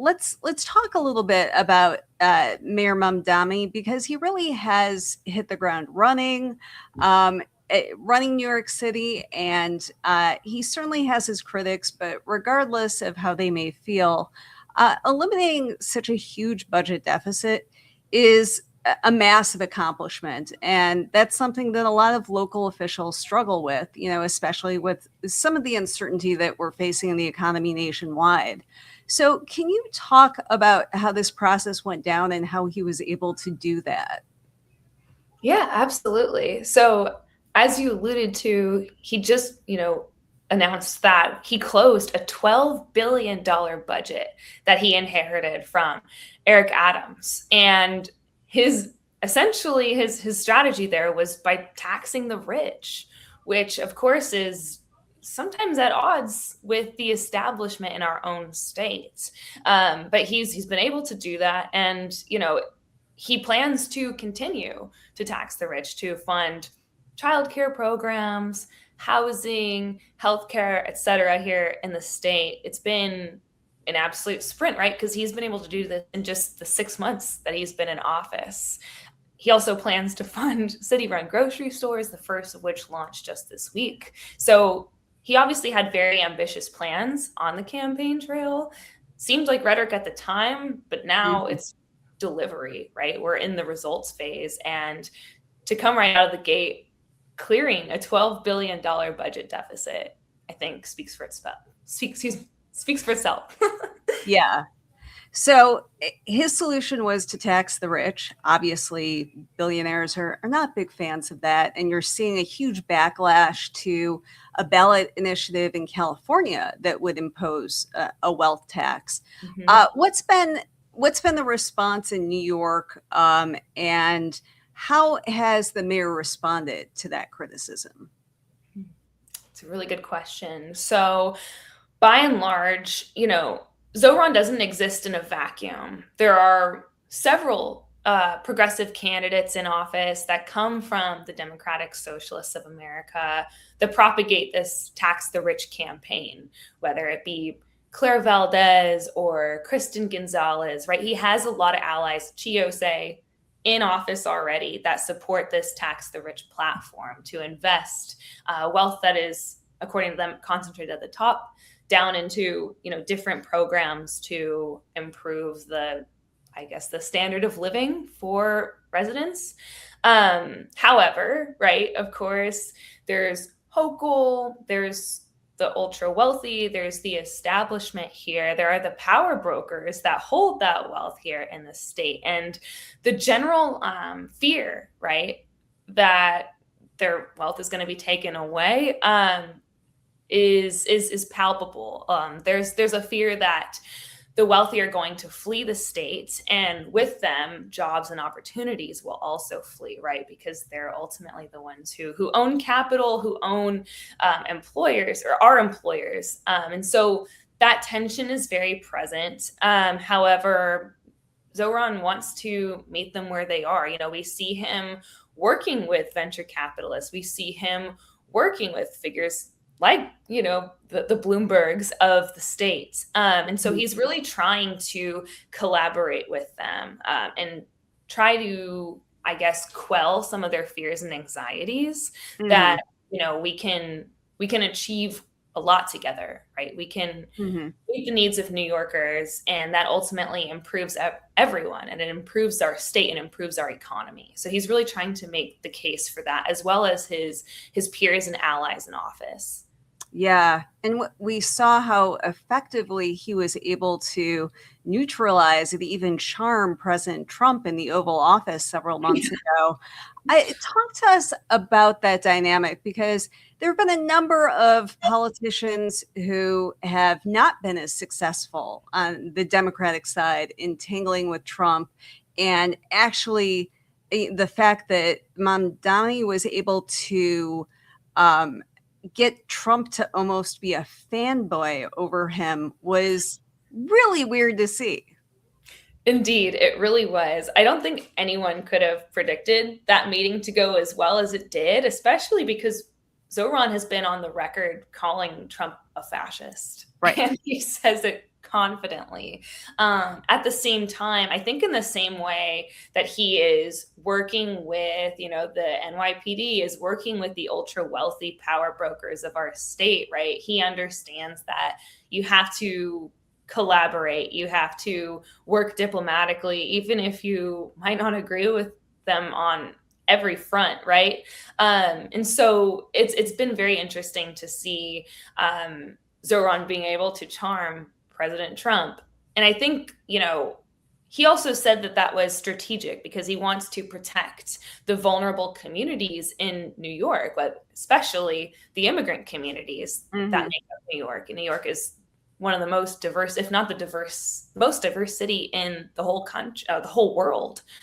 Let's talk a little bit about Mayor Mamdani, because he really has hit the ground running, running New York City, and he certainly has his critics. But regardless of how they may feel, eliminating such a huge budget deficit is a massive accomplishment, and that's something that a lot of local officials struggle with. Especially with some of the uncertainty that we're facing in the economy nationwide. So, can you talk about how this process went down and how he was able to do that? Yeah, absolutely. So, as you alluded to, he just, announced that he closed a $12 billion budget that he inherited from Eric Adams. And his strategy there was by taxing the rich, which of course is sometimes at odds with the establishment in our own state. But he's been able to do that, and he plans to continue to tax the rich to fund childcare programs, housing, healthcare, et cetera, here in the state. It's been an absolute sprint, right? Because he's been able to do this in just the 6 months that he's been in office. He also plans to fund city-run grocery stores, the first of which launched just this week. So he obviously had very ambitious plans on the campaign trail. Seemed like rhetoric at the time, but now it's delivery, right? We're in the results phase. And to come right out of the gate, clearing a $12 billion budget deficit, I think speaks for itself. Speaks for itself. Yeah. So his solution was to tax the rich. Obviously, billionaires are not big fans of that. And you're seeing a huge backlash to a ballot initiative in California that would impose a wealth tax. What's been the response in New York, and how has the mayor responded to that criticism? It's a really good question. So by and large, Zoran doesn't exist in a vacuum. There are several progressive candidates in office that come from the Democratic Socialists of America that propagate this tax the rich campaign, whether it be Claire Valdez or Kristen Gonzalez, right? He has a lot of allies, Chiose, in office already that support this tax the rich platform to invest wealth that is, according to them, concentrated at the top, down into different programs to improve the standard of living for residents. However, right, of course, there's Hochul, there's the ultra wealthy, there's the establishment here. There are the power brokers that hold that wealth here in the state, and the general fear, right, that their wealth is going to be taken away is palpable. There's a fear that the wealthy are going to flee the state, and with them, jobs and opportunities will also flee, right? Because they're ultimately the ones who own capital, who own employers or are employers. And so that tension is very present. However, Zoran wants to meet them where they are. We see him working with venture capitalists. We see him working with figures like, the Bloombergs of the state. And so he's really trying to collaborate with them and try to, quell some of their fears and anxieties that, we can achieve a lot together, right? We can meet the needs of New Yorkers, and that ultimately improves everyone, and it improves our state and improves our economy. So he's really trying to make the case for that, as well as his peers and allies in office. Yeah. And we saw how effectively he was able to neutralize and even charm President Trump in the Oval Office several months ago. Talk to us about that dynamic, because there have been a number of politicians who have not been as successful on the Democratic side in tangling with Trump. And actually, the fact that Mamdani was able to get Trump to almost be a fanboy over him was really weird to see. Indeed, it really was. I don't think anyone could have predicted that meeting to go as well as it did, especially because Zoran has been on the record calling Trump a fascist. Right. And he says it confidently. At the same time, I think in the same way that he is working with, the NYPD is working with the ultra wealthy power brokers of our state, right? He understands that you have to collaborate, you have to work diplomatically, even if you might not agree with them on every front, right? And so it's been very interesting to see Zoran being able to charm President Trump. And I think, he also said that that was strategic because he wants to protect the vulnerable communities in New York, but especially the immigrant communities that make up New York. And New York is one of the most diverse, if not the most diverse city in the whole country, the whole world.